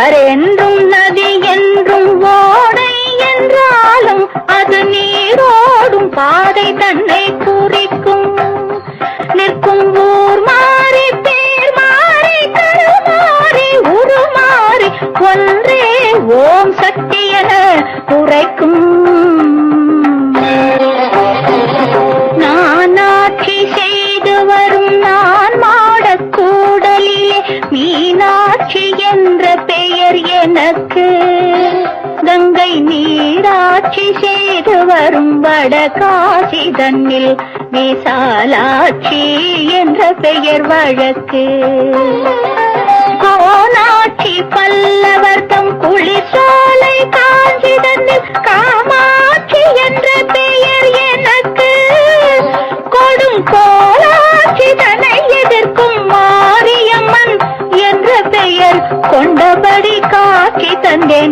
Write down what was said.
ஆறென்றும் நதி என்றும் ஓடை என்றாலும் அது நீரோடும் பாதை தன்னை குறிக்கும். நிற்கும் ஊர் மாறி பேர் மாறி கருமாறி உருமாறி ஒன்றே ஓம் சக்தி என உரைக்கும். நானாட்சி செய்து வரும் நான் மாடக்கூடலிலே மீனாட்சி என்ற பெயர் எனக்கு. கங்கை நீராட்சி செய்து வரும் வடகாசி தன்னில் விசாலாட்சி என்ற பெயர் வழக்கு. கோனாட்சி பல்லவர் தம் குளிர்சோலை காஞ்சி தன்னில் காமாட்சி என்ற பெயர் எனக்கு. கொடும் கோலாட்சி தன்னை எதிர்க்கும் மாரியம்மன் என்ற பெயர் கொண்டபடி காட்சி தந்தேன்